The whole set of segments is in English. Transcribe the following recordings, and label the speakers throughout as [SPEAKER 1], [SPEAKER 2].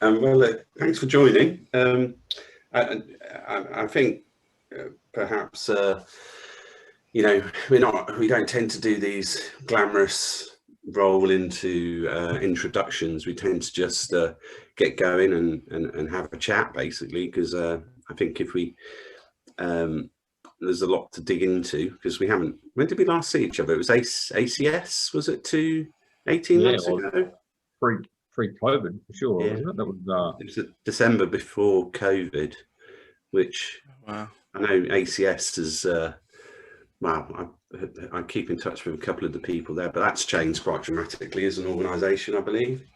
[SPEAKER 1] Thanks for joining. I think perhaps we don't tend to do these glamorous roll into introductions. We tend to just get going and have a chat, basically, because I think if we there's a lot to dig into, because we haven't. When did we last see each other? It was ACS, was it 18 months ago?
[SPEAKER 2] Pre-COVID, for sure,
[SPEAKER 1] Yeah.
[SPEAKER 2] wasn't it? That was
[SPEAKER 1] it was December before COVID, which I know ACS is. I keep in touch with a couple of the people there, but that's changed quite dramatically as an organisation, I believe.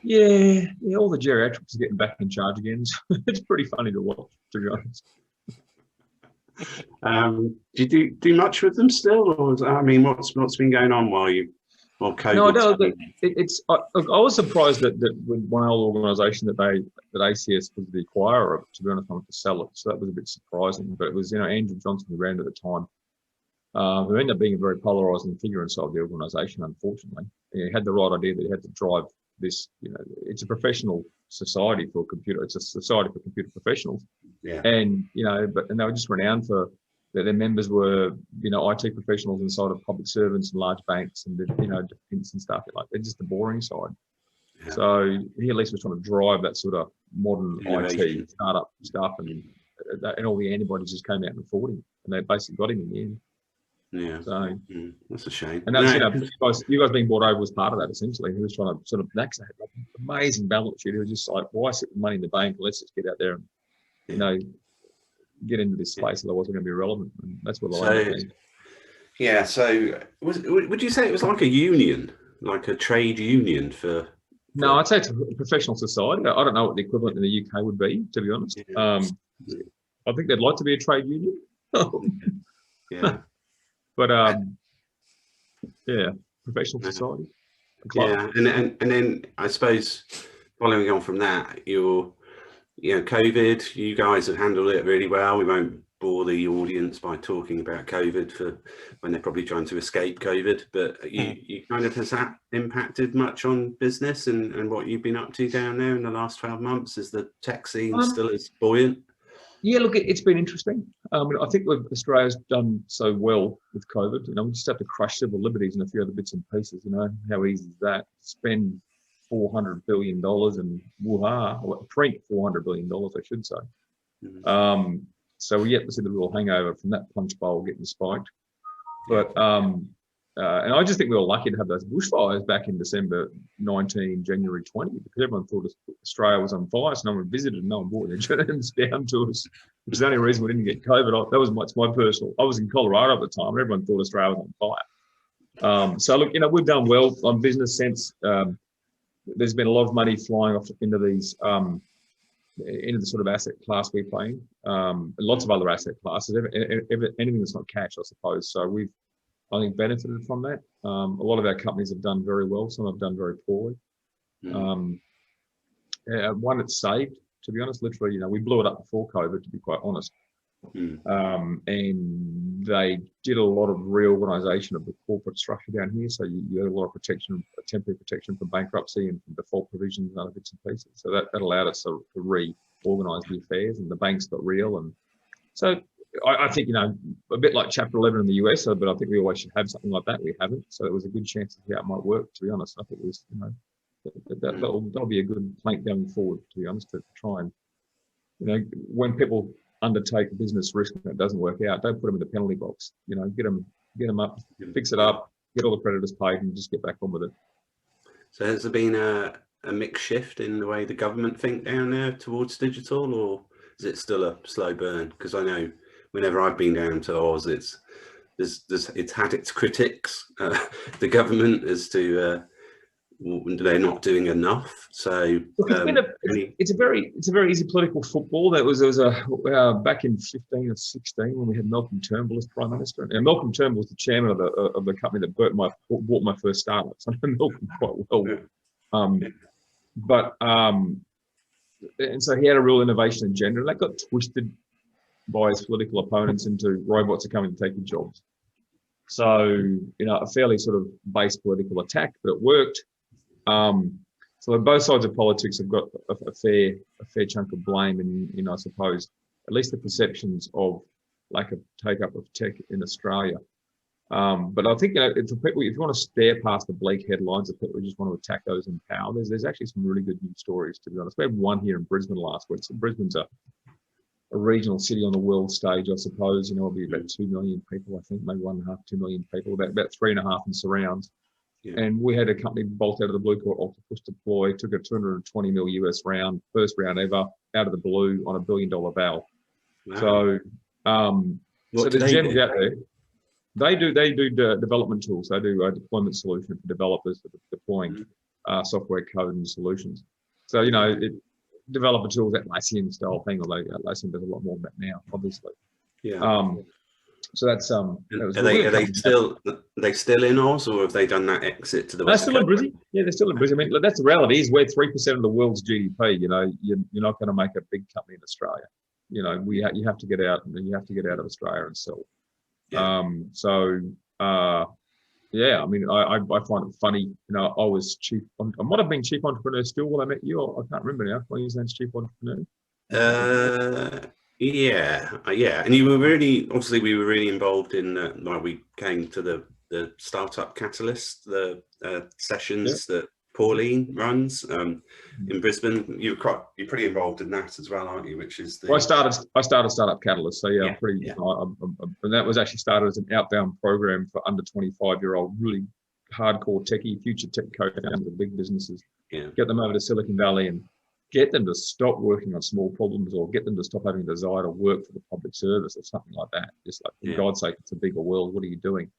[SPEAKER 2] Yeah, all the geriatrics are getting back in charge again. It's pretty funny to watch, to be honest.
[SPEAKER 1] Do you do much with them still, or what's been going on while COVID?
[SPEAKER 2] No, I was surprised that with one old organisation that ACS was the acquirer of, to be honest, I wanted to sell it, so that was a bit surprising. But it was Andrew Johnson who ran at the time, who ended up being a very polarising figure inside the organisation. Unfortunately, he had the right idea that he had to drive this. It's a professional society for computer. It's a society for computer professionals.
[SPEAKER 1] Yeah.
[SPEAKER 2] And but they were just renowned for that. Their members were IT professionals inside of public servants and large banks and defence and stuff. They're just the boring side. Yeah. So he at least was trying to drive that sort of modern
[SPEAKER 1] innovation.
[SPEAKER 2] IT startup stuff, and all the antibodies just came out and fought him, and they basically got him in the end.
[SPEAKER 1] Yeah.
[SPEAKER 2] So
[SPEAKER 1] that's a shame.
[SPEAKER 2] And that's you guys being bought over was part of that, essentially. He was trying to sort of next had an amazing balance sheet. He was just like, why sit with money in the bank? Let's just get out there and get into this space, otherwise we're going to be irrelevant. And that's what I like.
[SPEAKER 1] Yeah. So would you say it was like a union, like a trade union for?
[SPEAKER 2] No, I'd say it's a professional society. I don't know what the equivalent in the UK would be, to be honest. Yeah. I think they'd like to be a trade union.
[SPEAKER 1] Yeah.
[SPEAKER 2] But professional society.
[SPEAKER 1] Yeah, and then I suppose following on from that, COVID, you guys have handled it really well. We won't bore the audience by talking about COVID for when they're probably trying to escape COVID. But you kind of, has that impacted much on business and what you've been up to down there in the last 12 months? Is the tech scene still as buoyant?
[SPEAKER 2] Yeah, look, it's been interesting. I think Australia's done so well with COVID. We just have to crush civil liberties and a few other bits and pieces. How easy is that? Spend $400 billion and print $400 billion, I should say. Mm-hmm. So we're yet to see the real hangover from that punch bowl getting spiked. But and I just think we were lucky to have those bushfires back in December 19, January 20, because everyone thought Australia was on fire, so no one visited and no one brought their germs down to us, which is the only reason we didn't get COVID. That was my personal. I was in Colorado at the time, and everyone thought Australia was on fire. So look, we've done well on business sense. There's been a lot of money flying off into these into the sort of asset class we play in. Lots of other asset classes, anything that's not cash, I suppose. So we've, I think, benefited from that. A lot of our companies have done very well. Some have done very poorly. One that's saved, to be honest. Literally, we blew it up before COVID, to be quite honest. And they did a lot of reorganisation of the corporate structure down here. So you had a lot of protection, temporary protection from bankruptcy and from default provisions and other bits and pieces. So that allowed us to reorganise the affairs, and the banks got real. And so I think, a bit like Chapter 11 in the US, but I think we always should have something like that. We haven't. So it was a good chance to see how it might work, to be honest. I think it was, that'll be a good plank going forward, to be honest, to try and, when people undertake business risk and it doesn't work out, don't put them in the penalty box. Get them up, fix it up, get all the creditors paid, and just get back on with it.
[SPEAKER 1] So has there been a mixed shift in the way the government think down there towards digital, or is it still a slow burn? Because I know whenever I've been down to Oz, it's had its critics, the government, as to they're not doing enough. So
[SPEAKER 2] it's a very easy political football. There was a back in 15 or 16 when we had Malcolm Turnbull as Prime Minister, and Malcolm Turnbull was the chairman of the company that bought my first startup. So I know Malcolm quite well. And so he had a real innovation agenda, and that got twisted by his political opponents into robots are coming to take your jobs. So a fairly sort of base political attack, but it worked. So So both sides of politics have got a fair chunk of blame in I suppose, at least the perceptions of lack of take up of tech in Australia. But I think, for people, if you want to stare past the bleak headlines of people who just want to attack those in power, there's actually some really good news stories, to be honest. We had one here in Brisbane last week. So Brisbane's a regional city on the world stage, I suppose. It'll be about 2 million people, I think, maybe 1.5, 2 million people, about 3.5 in surrounds. Yeah. And we had a company bolt out of the blue called Octopus Deploy, took a 220 mil US round, first round ever, out of the blue on $1 billion valve. Wow. So, so the gems out there. They do development tools. They do a deployment solution for developers for deploying software code and solutions. So, developer tools, that Atlassian style thing, although Atlassian does a lot more than that now, obviously. Yeah. So that's
[SPEAKER 1] are they still in Oz, or have they done that exit to the West Coast?
[SPEAKER 2] They're still in Brisbane. Yeah, they're still in Brisbane. I mean, that's the reality. Is we're 3% of the world's GDP. You're not going to make a big company in Australia. You have to get out, and you have to get out of Australia and sell. Yeah. Yeah, I mean, I find it funny. I was I might have been chief entrepreneur still when I met you. I can't remember now. When you was chief entrepreneur.
[SPEAKER 1] Yeah. And you were obviously we were really involved in like we came to the startup catalyst, the sessions that Pauline runs in Brisbane. You're pretty involved in that as well, aren't you? Which is
[SPEAKER 2] I started Startup Catalyst, so yeah. And that was actually started as an outbound program for under 25-year-old, really hardcore techie, future tech co-founders of big businesses. Yeah. Get them over to Silicon Valley and get them to stop working on small problems, or get them to stop having a desire to work for the public service or something like that. Just like, for God's sake, it's a bigger world. What are you doing?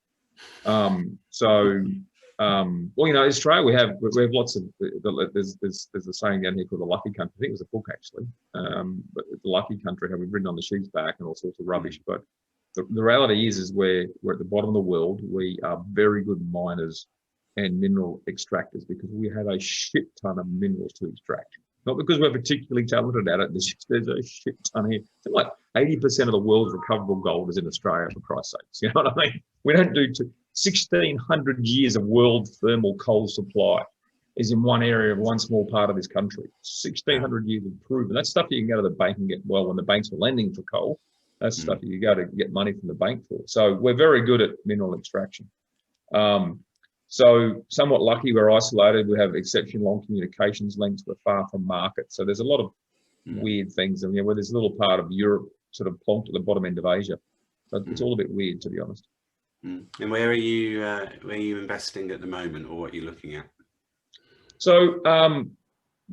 [SPEAKER 2] Australia, we have lots of. There's a saying down here called the lucky country. I think it was a book actually, but the lucky country, how we've ridden on the sheep's back and all sorts of rubbish. But the reality is we're at the bottom of the world. We are very good miners and mineral extractors because we have a shit ton of minerals to extract. Not because we're particularly talented at it. There's a shit ton here. Something like 80% of the world's recoverable gold is in Australia, for Christ's sakes. You know what I mean? We don't do 1,600 years of world thermal coal supply is in one area of one small part of this country. 1,600 years of proven. That's stuff you can go to the bank and get, when the banks are lending for coal, that's stuff you go to get money from the bank for. So we're very good at mineral extraction. So somewhat lucky, we're isolated. We have exceptionally long communications links. We're far from market. So there's a lot of weird things. And where there's a little part of Europe sort of plonked at the bottom end of Asia. So it's all a bit weird, to be honest.
[SPEAKER 1] And where are you investing at the moment, or what are you looking at?
[SPEAKER 2] So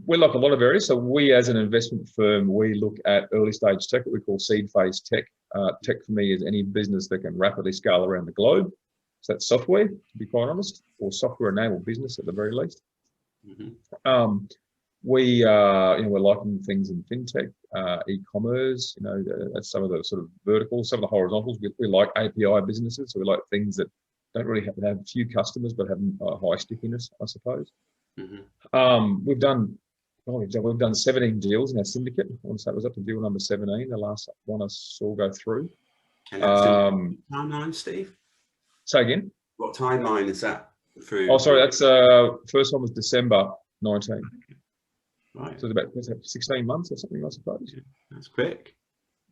[SPEAKER 2] we're like a lot of areas. So we, as an investment firm, we look at early stage tech, what we call seed phase tech. Tech for me is any business that can rapidly scale around the globe. So that's software, to be quite honest, or software-enabled business at the very least. We're liking things in fintech, e-commerce. That's some of the sort of verticals, some of the horizontals. We like API businesses, so we like things that don't really have to have few customers but have high stickiness, I suppose. We've done 17 deals in our syndicate. I want to say it was up to deal number 17, the last one I saw go through.
[SPEAKER 1] And that's timeline, Steve?
[SPEAKER 2] Say again?
[SPEAKER 1] What timeline is that through?
[SPEAKER 2] Oh, sorry, that's first one was December 19.
[SPEAKER 1] Right.
[SPEAKER 2] So it's about 16 months or something, I suppose.
[SPEAKER 1] Yeah, that's quick.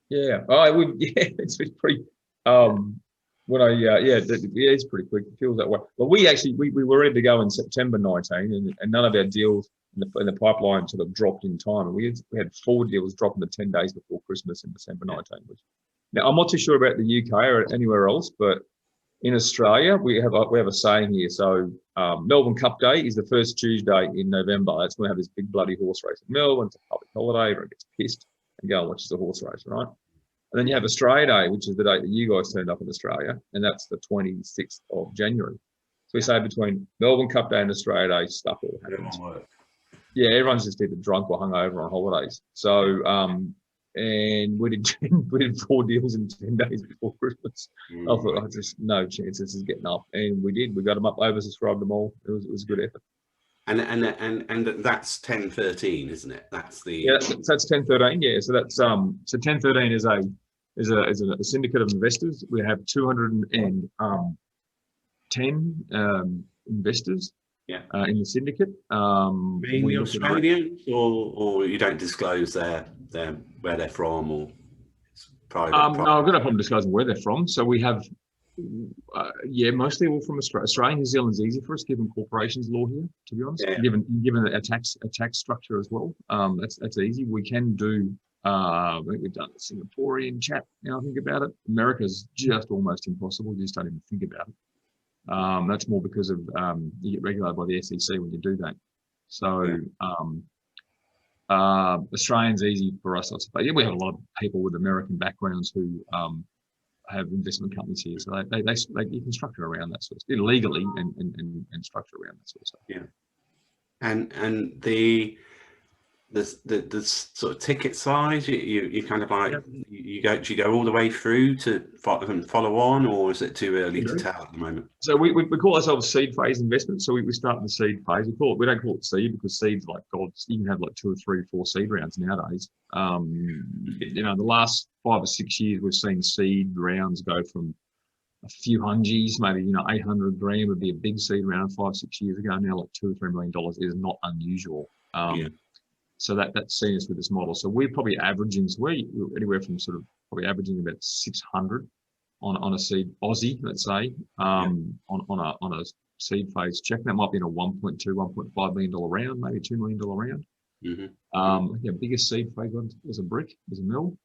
[SPEAKER 2] Yeah. It's pretty. It's pretty quick. It feels that way. But we were ready to go in September 19, and none of our deals in the pipeline sort of dropped in time. And we had 4 deals drop in the 10 days before Christmas in December 19. Now I'm not too sure about the UK or anywhere else, but in Australia, we have a saying here. So Melbourne Cup Day is the first Tuesday in November. That's when we have this big bloody horse race in Melbourne. It's a public holiday. Everyone gets pissed and go and watches the horse race, right? And then you have Australia Day, which is the date that you guys turned up in Australia, and that's the 26th of January. So we say between Melbourne Cup Day and Australia Day, stuff all happens. Yeah, everyone's just either drunk or hungover on holidays. So and we did 4 deals in 10 days before Christmas. I thought, just no chance this is getting up, and we did. We got them up, oversubscribed them all. It was a good effort.
[SPEAKER 1] And that's 1013, isn't it? That's the
[SPEAKER 2] that's 1013. Yeah, so that's so 1013 is a syndicate of investors. We have 210 investors. in the syndicate.
[SPEAKER 1] Mainly Australians, or you don't disclose their where they're from, or it's private?
[SPEAKER 2] No, I've got no problem disclosing where they're from. So we have, mostly all from Australia. Australia, New Zealand's easy for us, given corporations law here, to be honest. Given a tax structure as well, that's easy. We can do. I think we've done a Singaporean chat. Now I think about it, America's just almost impossible. You just don't even think about it. That's more because of you get regulated by the SEC when you do that. So Australian's easy for us, I suppose. Yeah, we have a lot of people with American backgrounds who have investment companies here, so they you can structure around that sort of stuff legally and structure around that sort of stuff.
[SPEAKER 1] Yeah, and the sort of ticket size, you kind of like do you go all the way through to follow on, or is it too early to tell at the moment?
[SPEAKER 2] So we call ourselves seed phase investment. So we start in the seed phase. We don't call it seed because seed's like gods. You can have like 2 or 3 or 4 seed rounds nowadays. The last 5 or 6 years we've seen seed rounds go from a few hungies, maybe 800 grand would be a big seed round 5 or 6 years ago. Now like $2 or $3 million is not unusual. So that's seen us with this model. So we're probably averaging, we're anywhere from sort of probably averaging about 600 on a seed Aussie, let's say, on a seed phase check. That might be in a $1.2, $1.5 million round, maybe $2 million round. Biggest seed phase was a brick, was a mill.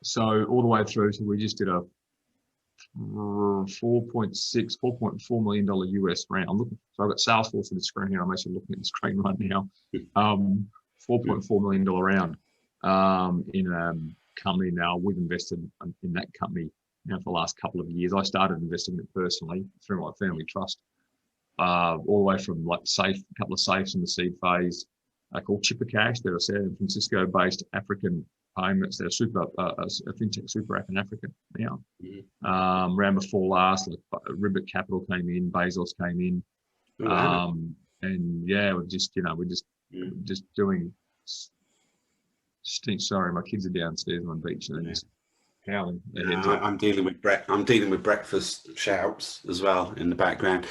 [SPEAKER 2] So all the way through, so we just did a $4.4 million US round. So I've got Salesforce on the screen here. I'm actually looking at the screen right now. $4.4 million round in a company. Now we've invested in that company now for the last couple of years. I started investing in it personally through my family trust, all the way from like a couple of safes in the seed phase. Called Chipper Cash. They're a San Francisco-based African payments. They're a fintech super app in Africa now. Round before last, like Ribbit Capital came in, Bezos came in, and we're just doing. Sorry, my kids are downstairs on the beach and they're just howling.
[SPEAKER 1] I'm dealing with breakfast shouts as well in the background.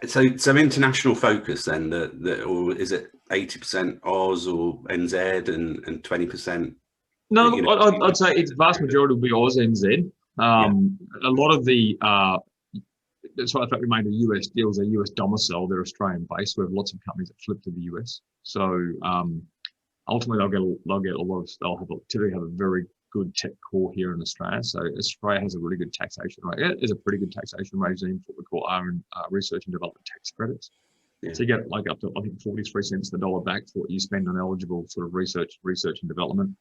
[SPEAKER 1] So international focus then, or is it 80% Oz or NZ and 20%?
[SPEAKER 2] No, I'd say it's vast majority will be Oz, NZ. A lot of the that's why the fact we made the US deals are US domicile. They're Australian based. We have lots of companies that flip to the US. So ultimately typically have a very good tech core here in Australia. So Australia has a really good taxation rate. There's a pretty good taxation regime for what we call research and development tax credits. So you get like up to, I think, 43 cents the dollar back for what you spend on eligible sort of research and development.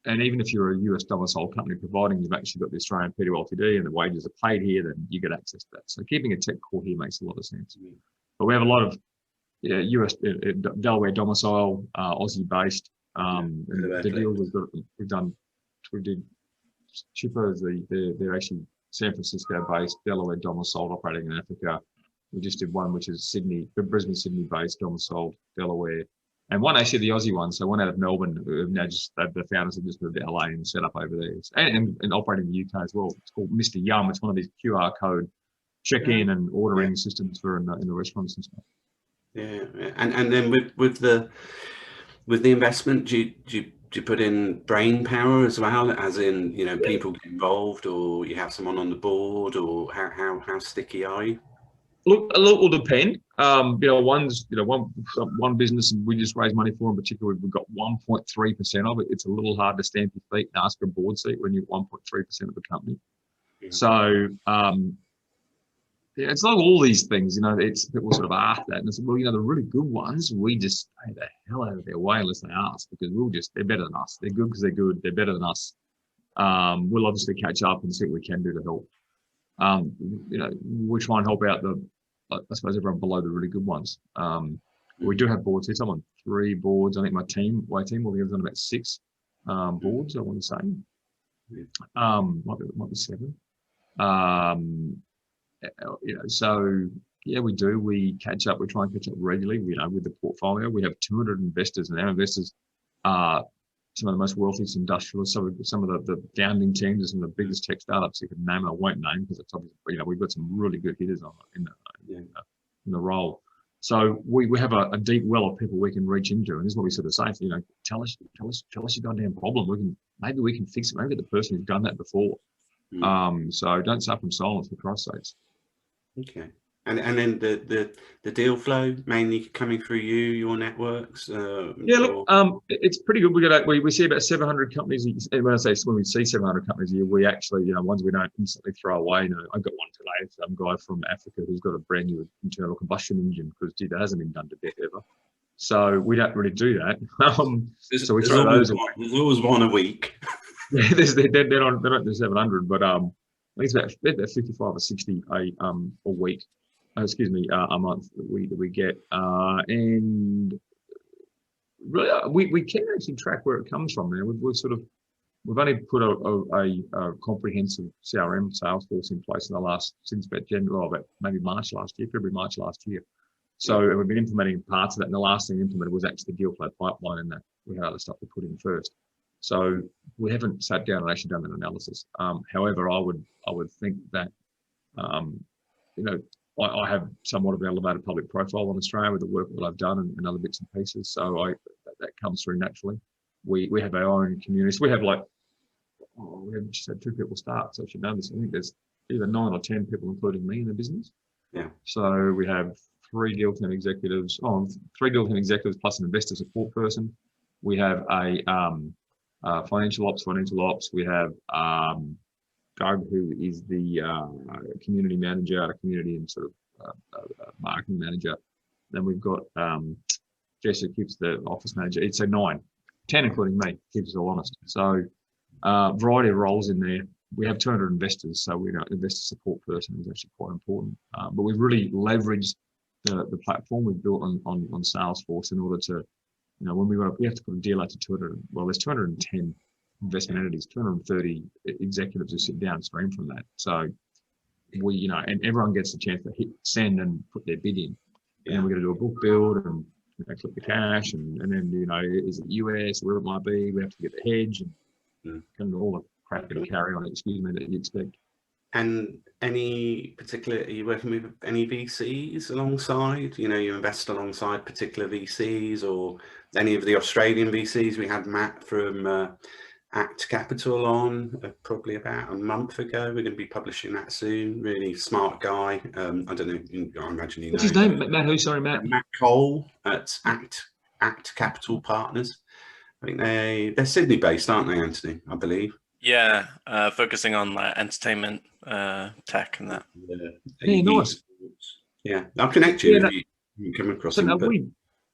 [SPEAKER 2] And even if you're a US domicile company, providing you've actually got the Australian PTLTD and the wages are paid here, then you get access to that. So keeping a tech core here makes a lot of sense. But we have a lot of US, Delaware domicile, Aussie based. And the deals we did Chippers, they're actually San Francisco based, Delaware domiciled, operating in Africa. We just did one which is Brisbane, Sydney based, domiciled, Delaware. And one actually the Aussie one, so one out of Melbourne. Now the founders have just moved to LA and set up over there, and operating in the UK as well. It's called Mr. Yum. It's one of these QR code check-in and ordering systems for in the restaurants and stuff.
[SPEAKER 1] Yeah, and then with the investment, do you put in brain power as well, as in people get involved, or you have someone on the board, or how sticky are you?
[SPEAKER 2] Look, a lot will depend. One business we just raised money for in particular, we've got 1.3% of it. It's a little hard to stamp your feet and ask for a board seat when you're 1.3% of the company. So it's like all these things, it's people sort of ask that, and it's well, the really good ones, we just stay the hell out of their way unless they ask, because they're better than us. They're good because they're good. They're better than us. We'll obviously catch up and see what we can do to help. We try and help out I suppose everyone below the really good ones. We do have boards here. I'm on 3 boards. I think my team will be on about 6 boards, I want to say. Might be 7. So we do. We catch up. We try and catch up regularly. With the portfolio, we have 200 investors, and our investors are some of the most wealthiest industrialists, some of the founding teams of some of the biggest tech startups you can name, and I won't name because it's obviously, you know, we've got some really good hitters in the role. So we have a deep well of people we can reach into, and this is what we sort of say, you know, tell us your goddamn problem. Maybe we can fix it. Maybe the person who's done that before. So don't suffer from silence, for Christ's sakes.
[SPEAKER 1] Okay. And then the deal flow mainly coming through your networks.
[SPEAKER 2] Yeah, look, it's pretty good. We see about 700 companies. And when we see 700 companies a year, we actually, you know, ones we don't instantly throw away. You know, I got one today, some guy from Africa who's got a brand new internal combustion engine because that hasn't been done to death ever. So we don't really do that. So we throw those away.
[SPEAKER 1] There's always one a week.
[SPEAKER 2] Yeah, they're not the 700, but I think it's about 55 or 60 a week. A month that we get, and really we can actually track where it comes from. Now we've only put a comprehensive CRM Salesforce in place since about maybe February March last year. So we've been implementing parts of that, and the last thing implemented was actually the deal flow pipeline, and that we had other stuff to put in first. So we haven't sat down and actually done that analysis. However, I would think that you know, I have somewhat of an elevated public profile in Australia with the work that I've done and other bits and pieces. So that comes through naturally. We have our own communities. We have we have just had 2 people start, so I should know this. I think there's either 9 or 10 people, including me, in the business.
[SPEAKER 1] Yeah.
[SPEAKER 2] So we have 3 deal team executives, 3 deal team executives plus an investor support person. We have a financial ops. We have Doug, who is the community manager, community and sort of marketing manager. Then we've got Jess, who keeps the office manager. It's a 9, 10 including me, keeps us all honest. So variety of roles in there. We have 200 investors, so we know investor support person is actually quite important. But we've really leveraged the platform we've built on Salesforce in order to, you know, when we have to put a deal out to 200. Well, there's 210 investment entities, 230 executives who sit downstream from that. So we, you know, and everyone gets the chance to hit send and put their bid in. And we're going to do a book build and, you know, clip the cash and then, you know, is it US, where it might be, we have to get the hedge and kind of all the crap and carry on, that you expect.
[SPEAKER 1] And are you working with any VCs alongside? You know, you invest alongside particular VCs or any of the Australian VCs? We had Matt from Act Capital on probably about a month ago. We're going to be publishing that soon. Really smart guy. I don't know. I imagine you know.
[SPEAKER 2] What's his name? Matt who? Sorry, Matt.
[SPEAKER 1] Matt Cole at Act Capital Partners. I think they're Sydney based, aren't they, Anthony? I believe.
[SPEAKER 3] Yeah, focusing on entertainment, tech, and that.
[SPEAKER 2] Yeah, nice.
[SPEAKER 1] Yeah, I'll connect you if you come across him.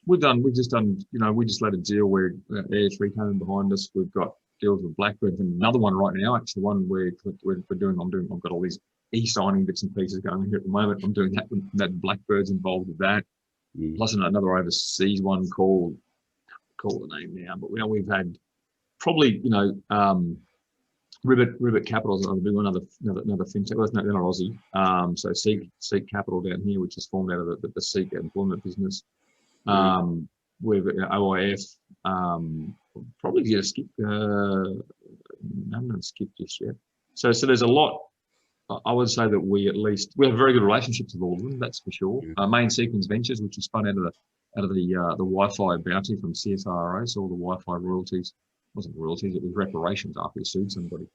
[SPEAKER 2] We've just done. You know, we just let a deal where Air3 came in behind us. We've got deals with Blackbird and another one right now. Actually, one we're doing. I've got all these e-signing bits and pieces going here at the moment. I'm doing that. Blackbird's involved with that. Plus another overseas one called, call the name now, but we've had probably, you know, Ribbit Capital is another big one, another fintech. Well, they're not Aussie. So Seek Capital down here, which is formed out of the Seek employment business. We've OIF. Probably get a skip. I'm not skipped just yet. So there's a lot. I would say that we have very good relationships with all of them. That's for sure. Main Sequence Ventures, which is spun out of the Wi-Fi bounty from CSIRO, so all the Wi-Fi royalties. Wasn't royalties, it was reparations after you sued somebody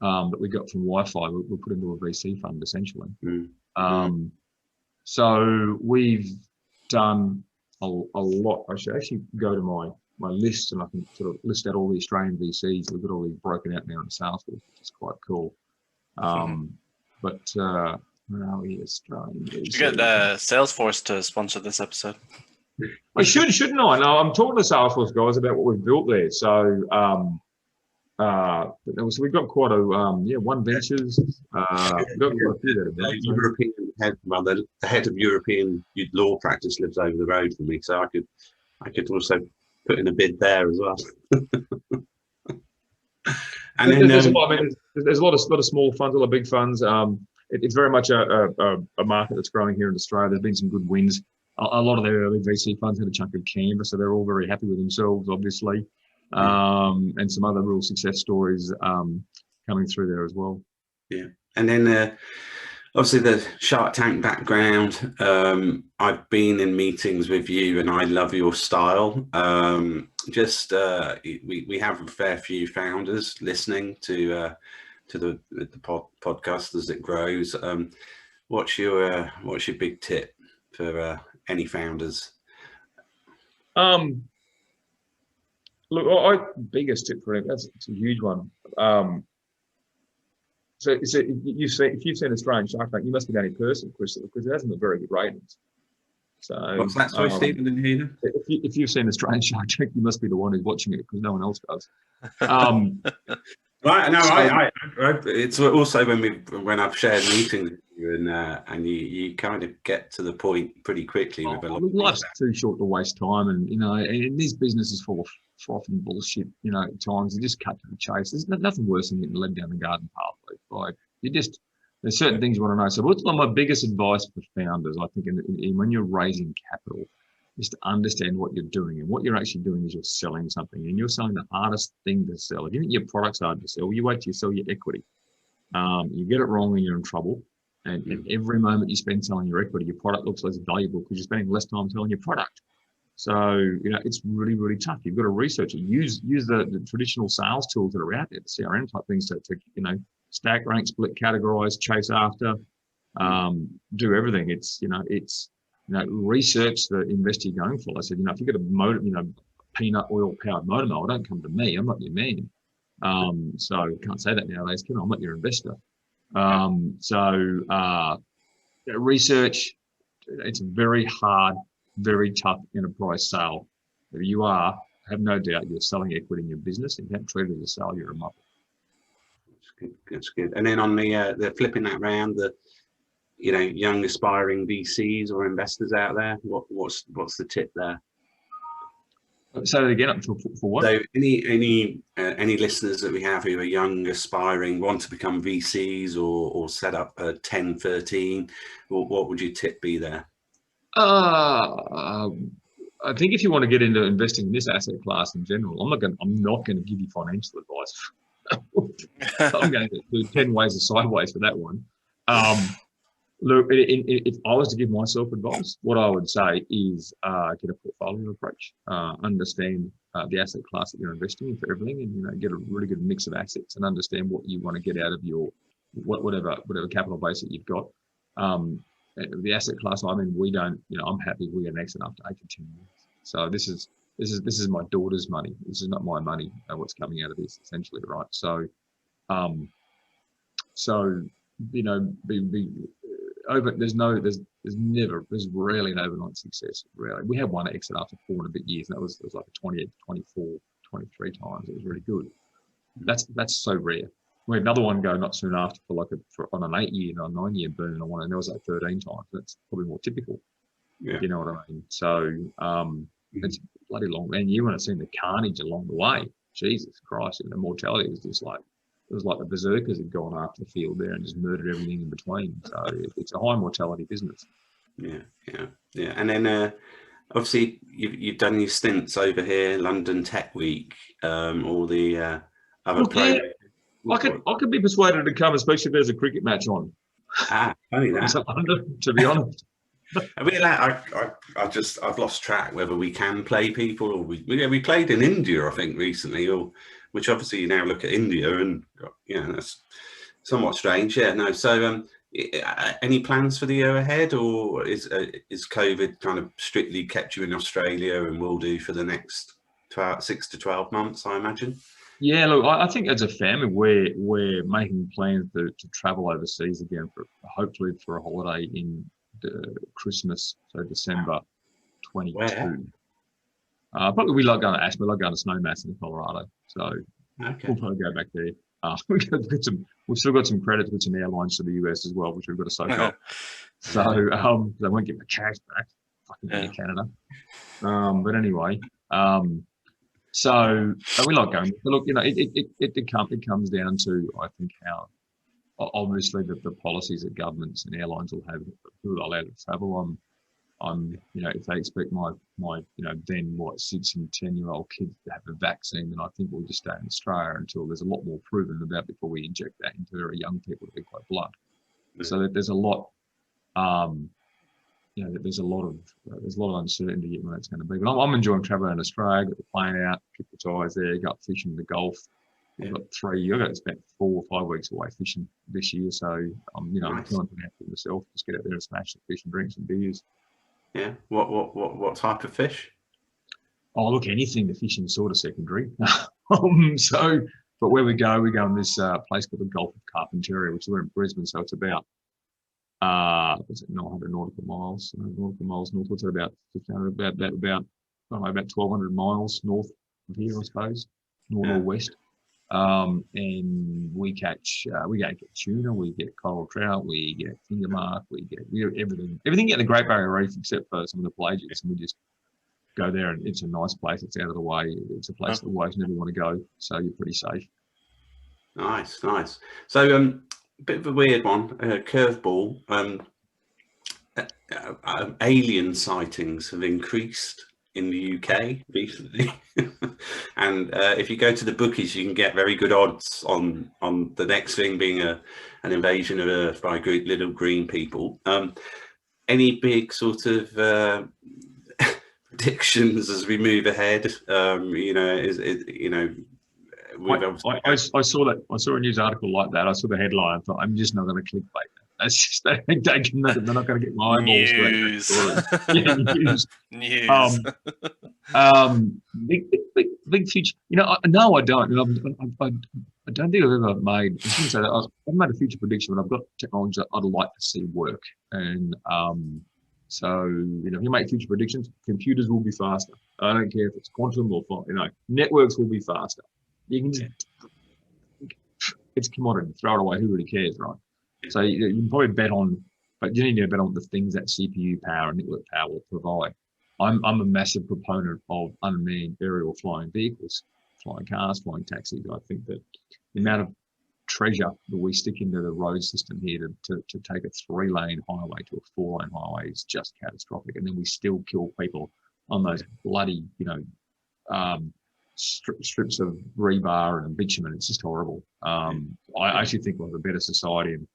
[SPEAKER 2] that we got from Wi-Fi. We put into a VC fund essentially. So we've done a lot. I should actually go to my list and I can sort of list out all the Australian VCs. We've got all these broken out now in Salesforce, which is quite cool. But where are we? Australian VCs.
[SPEAKER 3] You get Salesforce to sponsor this episode.
[SPEAKER 2] I shouldn't I? No, I'm talking to Salesforce guys about what we've built there. So, so we've got quite a One Ventures. We've got a few there.
[SPEAKER 1] European head, the head of European law practice lives over the road from me, so I could also put in a bid there as well. And then
[SPEAKER 2] there's a lot of small funds, a lot of big funds. It's very much a market that's growing here in Australia. There's been some good wins. A lot of their early VC funds had a chunk of Canva, so they're all very happy with themselves, obviously. and some other real success stories coming through there as well.
[SPEAKER 1] Yeah, and then obviously the Shark Tank background. I've been in meetings with you, and I love your style. We have a fair few founders listening to the podcast as it grows. What's your big tip for any founders?
[SPEAKER 2] Look, biggest tip for him. It's a huge one. So if you've seen Australian Shark Tank, you must be the only person, Chris, because it hasn't got very good ratings. So
[SPEAKER 1] what's that? Sorry, Stephen, didn't hear you.
[SPEAKER 2] If you've seen Australian Shark Tank, you must be the one who's watching it because no one else does.
[SPEAKER 1] Right. No, I it's also when I've shared meetings with you, and you kind of get to the point pretty quickly with a lot.
[SPEAKER 2] Life's too short to waste time, and and this business is full of froth and bullshit. At times you just cut to the chase. There's nothing worse than getting led down the garden path. Like there's certain things you want to know. So what's my biggest advice for founders? I think when you're raising capital, is to understand what you're doing, and what you're actually doing is you're selling something, and you're selling the hardest thing to sell. If you think your product's hard to sell, you wait till you sell your equity. You get it wrong and you're in trouble. And every moment you spend selling your equity, your product looks less valuable because you're spending less time selling your product. So, it's really, really tough. You've got to research it. Use the traditional sales tools that are out there, the CRM type things to stack, rank, split, categorize, chase after, do everything. It's research the investor you're going for. I said, if you've got a motor, peanut oil powered motor mower, don't come to me. I'm not your man. So I can't say that nowadays, can I? I'm not your investor. Research, it's a very hard, very tough enterprise sale. If you have no doubt you're selling equity in your business. If you haven't treated it as a sale, you're a muppet.
[SPEAKER 1] That's good. And then on the flipping that round, the young aspiring VCs or investors out there, what's the tip there?
[SPEAKER 2] So again, for what?
[SPEAKER 1] So any listeners that we have who are young, aspiring, want to become VCs or set up a 1013, what would your tip be there?
[SPEAKER 2] I think if you want to get into investing in this asset class in general, I'm not going to give you financial advice. I'm going to do 10 ways or sideways for that one. Look, if I was to give myself advice, what I would say is get a portfolio approach, understand the asset class that you're investing in for everything, and get a really good mix of assets and understand what you want to get out of your whatever capital base that you've got. The asset class we don't. I'm happy we get an exit after 8 to 10 years. So this is my daughter's money. This is not my money. What's coming out of this, essentially, right? So, there's rarely an overnight success. Rarely. We had one exit after 4 and a bit years, and it was like a 28, 24, 23 times. It was really good. That's so rare. We had another one go not soon after on an 8-year, 9-year burn on one, and there was 13 times. That's probably more typical.
[SPEAKER 1] Yeah.
[SPEAKER 2] You know what I mean? So it's bloody long. And you want to see the carnage along the way. Jesus Christ, and the mortality was just like, it was like the berserkers had gone after the field there and just murdered everything in between. So it's a high mortality business.
[SPEAKER 1] Yeah. And then obviously you've done your stints over here, London Tech Week, all the other
[SPEAKER 2] I could be persuaded to come, especially if there's a cricket match on.
[SPEAKER 1] Funny that.
[SPEAKER 2] London, to be honest.
[SPEAKER 1] I've lost track whether we can play people or we played in India, I think, recently, which obviously you now look at India and that's somewhat strange. Yeah, no. So any plans for the year ahead, or is COVID kind of strictly kept you in Australia and will do for the next 6 to 12 months, I imagine?
[SPEAKER 2] Yeah, look, I think as a family, we're making plans to travel overseas again, hopefully for a holiday in Christmas, so December 22. Probably we like going to Aspen. We like going to Snowmass in Colorado, so we'll probably go back there. We've still got some credits with some airlines to the US as well, which we've got to soak up. So they won't get the cash back. Fucking Canada. But anyway, so we like going. But look, it comes down to, I think, how obviously the policies that governments and airlines will have who are allowed to travel. if they expect my then 6 and 10-year-old kids to have a vaccine, then I think we'll just stay in Australia until there's a lot more proven about before we inject that into very young people to be quite blunt. So that there's a lot, there's a lot of uncertainty when it's going to be. But I'm enjoying traveling in Australia. Got the plane out, kick the tires there, go up fishing in the Gulf. I've got spent 4 or 5 weeks away fishing this year, so I'm feeling pretty happy with myself. Just get out there and smash the fish and drink some beers.
[SPEAKER 1] Yeah. What type of fish?
[SPEAKER 2] Oh, look, anything. The fishing's sort of secondary. But where we go in this place called the Gulf of Carpentaria, which is in Brisbane. So it's about 900 nautical miles north. What's it about 1,200 miles north of here, I suppose, north or west. And we get tuna, we get coral trout, we get fingermark, we get everything at the Great Barrier Reef except for some of the pelagics, and we just go there, and it's a nice place. It's out of the way. It's a place that the waves never want to go, so you're pretty safe.
[SPEAKER 1] Nice. So bit of a weird one, curveball. Alien sightings have increased in the UK recently, and if you go to the bookies, you can get very good odds on the next thing being an invasion of Earth by little green people. Any big sort of predictions as we move ahead?
[SPEAKER 2] I saw a news article like that. I saw the headline. I thought, I'm just not going to clickbait that. That's just they're not going to get my eyeballs. News. Big future. No, I don't. I don't think I've ever made. I shouldn't say that. I've made a future prediction, but I've got technology that I'd like to see work. And so if you make future predictions, computers will be faster. I don't care if it's quantum or networks will be faster. You can just it's a commodity. Throw it away. Who really cares, right? So you can probably bet on, but you need to bet on the things that CPU power and network power will provide. I'm a massive proponent of unmanned aerial flying vehicles, flying cars, flying taxis. I think that the amount of treasure that we stick into the road system here to take a 3-lane highway to a 4-lane highway is just catastrophic. And then we still kill people on those bloody, strips of rebar and bitumen. It's just horrible. I actually think we'll have a better society. And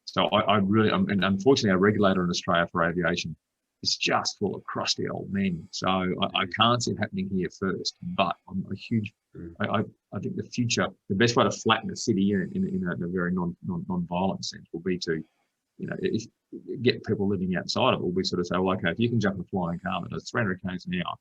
[SPEAKER 2] so and unfortunately, our regulator in Australia for aviation is just full of crusty old men. So I can't see it happening here first, but I'm a huge, I think the best way to flatten a city in a very non-violent sense will be to, get people living outside of it. Will be sort of say, well, okay, if you can jump a flying car that does 300 k's an hour,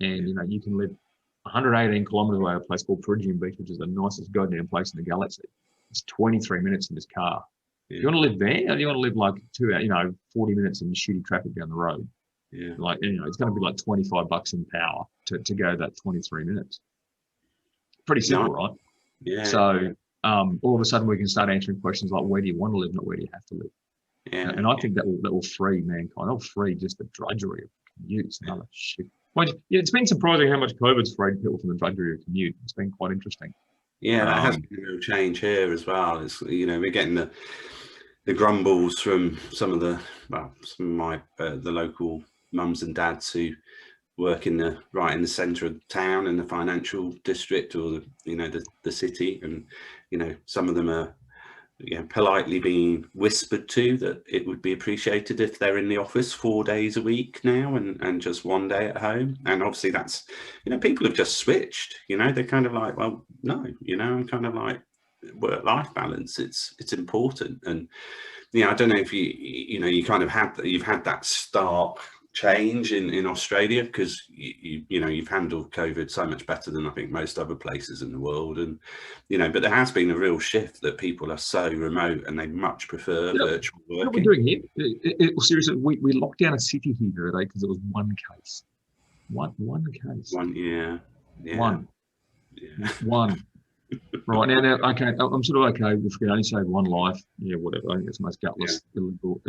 [SPEAKER 2] and you can live 118 kilometres away, a place called Perugian Beach, which is the nicest goddamn place in the galaxy. It's 23 minutes in this car. Do you want to live there, or do you want to live like 2 hours, 40 minutes in shitty traffic down the road? Yeah. It's going to be like $25 in power to go that 23 minutes. Pretty simple, right? Yeah. So all of a sudden we can start answering questions like, where do you want to live, not where do you have to live? Yeah. And I think that will free mankind. It'll free just the drudgery of commutes and other shit. Well, it's been surprising how much COVID's freed people from the drudgery of commute. It's been quite interesting.
[SPEAKER 1] Yeah, that has been a real change here as well. It's we're getting the grumbles from some of my the local mums and dads who work in the centre of town in the financial district or the city, and some of them are politely being whispered to that it would be appreciated if they're in the office 4 days a week now and just 1 day at home. And obviously that's people have just switched. They're kind of like, well, no, I'm kind of like, work-life balance, it's important. And I don't know if you kind of you've had that stark change in Australia, because you've handled COVID so much better than I think most other places in the world, and but there has been a real shift that people are so remote and they much prefer virtual working.
[SPEAKER 2] What we're doing here, seriously, we locked down a city here the other day because it was one case. One case. One. Right now, okay, I'm sort of okay if we only save one life. Yeah, whatever. I think it's the most gutless, illegal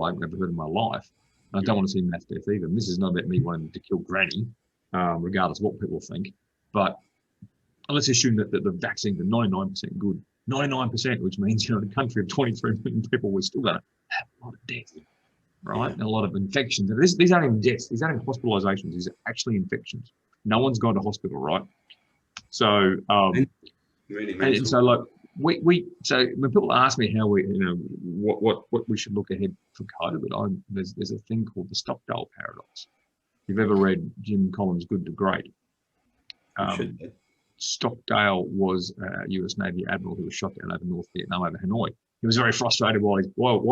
[SPEAKER 2] I've ever heard in my life. I don't want to see mass death either. And this is not about me wanting to kill Granny, regardless of what people think. But let's assume that the vaccines are 99% good. 99%, which means in a country of 23 million people, we're still going to have a lot of death. right?
[SPEAKER 1] Yeah.
[SPEAKER 2] And a lot of infections. And these aren't even deaths. These aren't even hospitalizations. These are actually infections. No one's gone to hospital, right? So,
[SPEAKER 1] Really
[SPEAKER 2] and
[SPEAKER 1] mental.
[SPEAKER 2] so like so when people ask me how we, what we should look ahead for COVID, there's a thing called the Stockdale paradox. If you've ever read Jim Collins' Good to Great, Stockdale was a US Navy admiral who was shot down over North Vietnam, over Hanoi. He was very frustrated. Why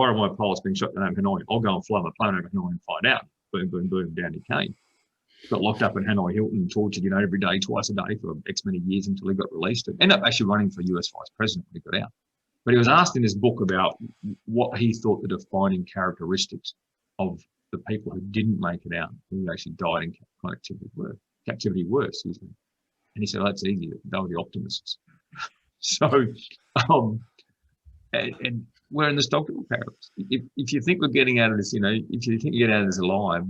[SPEAKER 2] are my pilots being shot down over Hanoi? I'll go and fly my plane over Hanoi and find out. Boom, boom, boom, down he came. Got locked up in Hanoi Hilton and tortured, every day, twice a day for X many years until he got released. And ended up actually running for US vice president when he got out. But he was asked in his book about what he thought the defining characteristics of the people who didn't make it out, who actually died in captivity were, excuse me. And he said, that's easy. They were the optimists. So, and we're in the Stockdale paradox. If you think we're getting out of this, if you think you get out of this alive,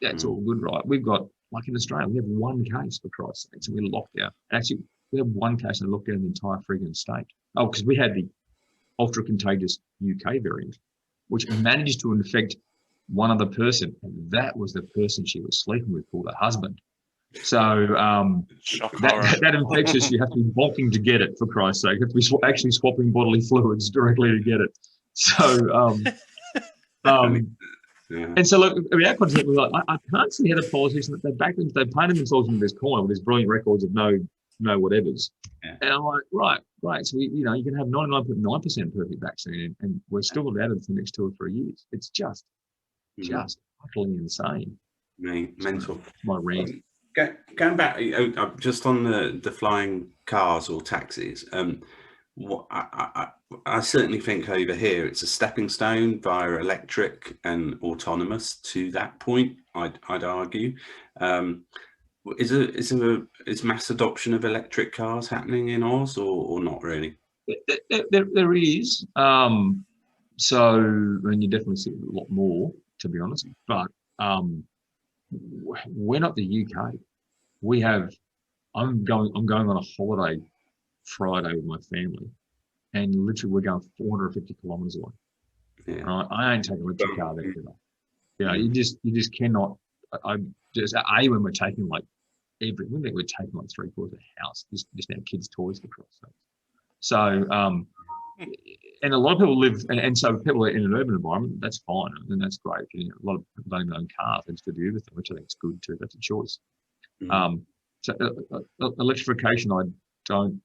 [SPEAKER 2] that's all good, right? We've got, like in Australia, we have one case, for Christ's sake, so we're locked out. Actually, we have one case and locked down the entire friggin' state. Oh, because we had the ultra-contagious UK variant, which managed to infect one other person, and that was the person she was sleeping with, called her husband. So that infectious, you have to be bulking to get it, for Christ's sake. You have to be actually swapping bodily fluids directly to get it. So, and so, look, our concept was like, I can't see how the politicians, they painted themselves into this corner with these brilliant records of no whatevers. Yeah. And I'm like, right. So you can have 99.9% perfect vaccine, and we're still out of it for the next 2 or 3 years. It's just utterly insane.
[SPEAKER 1] Mental.
[SPEAKER 2] My rant.
[SPEAKER 1] Going back, just on the flying cars or taxis. I certainly think over here it's a stepping stone via electric and autonomous to that point. I'd argue. Is mass adoption of electric cars happening in Oz or not really?
[SPEAKER 2] There is. So you definitely see a lot more, to be honest. But we're not the UK. We have. I'm going on a holiday Friday with my family, and literally we're going 450 kilometres away. Yeah. Right? I ain't taking an electric car there ever. You just cannot. When we're taking like everything, we're taking like 3/4 of the house, just our kids' toys for Christ's sake. So, and a lot of people live, and so people are in an urban environment. That's fine, and that's great. A lot of people don't even own cars; they just do the Uber thing, which I think is good too. That's a choice. So electrification, I don't.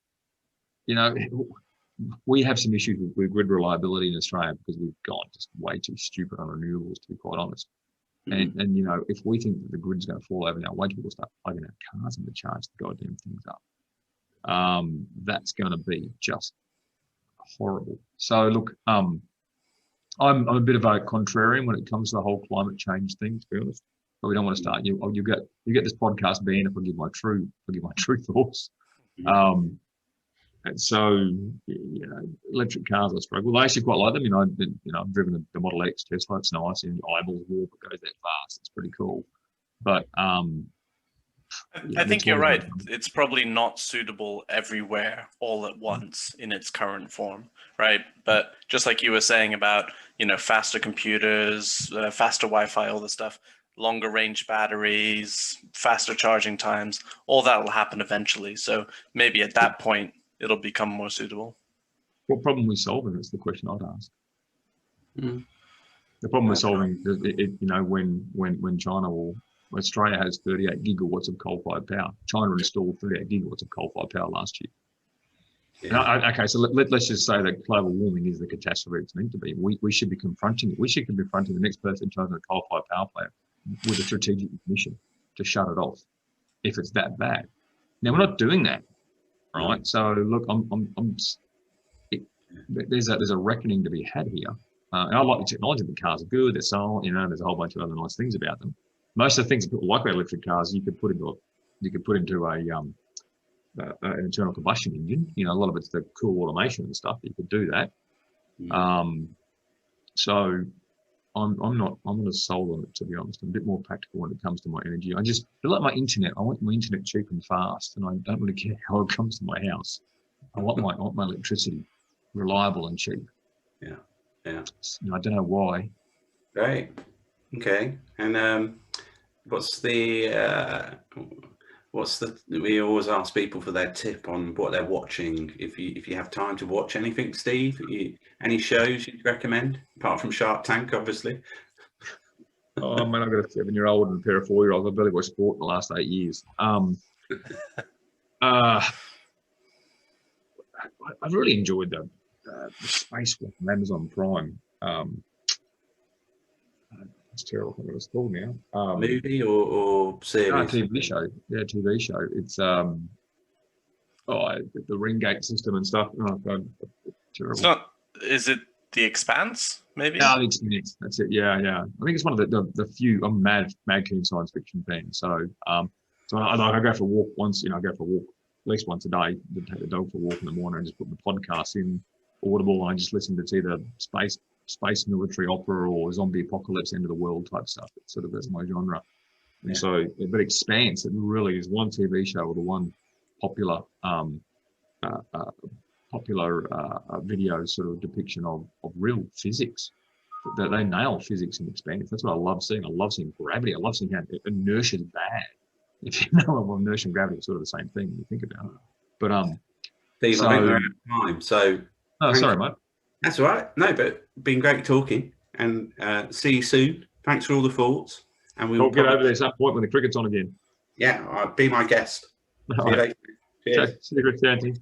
[SPEAKER 2] We have some issues with grid reliability in Australia because we've gone just way too stupid on renewables, to be quite honest. And if we think that the grid's going to fall over our way, people start plugging our cars in to charge the goddamn things up. That's going to be just horrible. So look, I'm a bit of a contrarian when it comes to the whole climate change thing, to be honest. But we don't want to start. You get this podcast banned if I give my true thoughts. And so, electric cars I struggle. I actually quite like them. I've driven the Model X Tesla. It's nice. And eyeballs warp, it goes that fast. It's pretty cool. But
[SPEAKER 3] I think you're right. It's probably not suitable everywhere all at once in its current form, right? But just like you were saying about, faster computers, faster Wi-Fi, all this stuff, longer range batteries, faster charging times, all that will happen eventually. So maybe at that point, it'll become more suitable.
[SPEAKER 2] What problem are we solving is the question I'd ask. The problem we're solving, when China Australia has 38 gigawatts of coal-fired power. China installed 38 gigawatts of coal-fired power last year. Yeah. Okay, so let's just say that global warming is the catastrophe it's meant to be. We should be confronting it. We should be confronting the next person chosen a coal-fired power plant with a strategic mission to shut it off if it's that bad. Now, we're not doing that. Right, so look, there's a reckoning to be had here. And I like the technology. The cars are good. They're solid. There's a whole bunch of other nice things about them. Most of the things that people like about electric cars, you could put into an internal combustion engine. A lot of it's the cool automation and stuff. You could do that. So I'm not as sold on it, to be honest. I'm a bit more practical when it comes to my energy. I feel like my internet. I want my internet cheap and fast, and I don't really care how it comes to my house. I want my electricity reliable and cheap.
[SPEAKER 1] Yeah.
[SPEAKER 2] I don't know why.
[SPEAKER 1] Great. Okay. And we always ask people for their tip on what they're watching. If you have time to watch anything, Steve, any shows you'd recommend apart from Shark Tank, obviously?
[SPEAKER 2] Oh man, I've got a 7-year-old and a pair of 4-year-olds. I've barely watched sport in the last 8 years. I've really enjoyed the space one on Amazon Prime. It's terrible. I can't remember what it's called now.
[SPEAKER 1] Movie or series?
[SPEAKER 2] TV show. Yeah, TV show. It's the Ringate system and stuff. Oh God, terrible.
[SPEAKER 3] It's not. Is it The Expanse? Maybe.
[SPEAKER 2] Yeah, The Expanse. That's it. Yeah. I think it's one of the few. I'm mad keen science fiction fan. So I go for a walk once. I go for a walk at least once a day. Take the dog for a walk in the morning and just put the podcast in Audible, and I just listen to it's either space military opera or zombie apocalypse, end of the world type stuff. It's sort of, that's my genre. And so, but Expanse, it really is one TV show or the one popular video sort of depiction of real physics. They nail physics in Expanse. That's what I love seeing. I love seeing gravity. I love seeing how inertia is bad. If you know what inertia and gravity is sort of the same thing when you think about it. But
[SPEAKER 1] Steve, I think we're out of time. So
[SPEAKER 2] sorry, mate.
[SPEAKER 1] That's all right. No, but been great talking, and see you soon. Thanks for all the thoughts, and we'll
[SPEAKER 2] get over there at some point when the cricket's on again.
[SPEAKER 1] Yeah, be my guest. See you later. Cheers.
[SPEAKER 2] See you, Santi.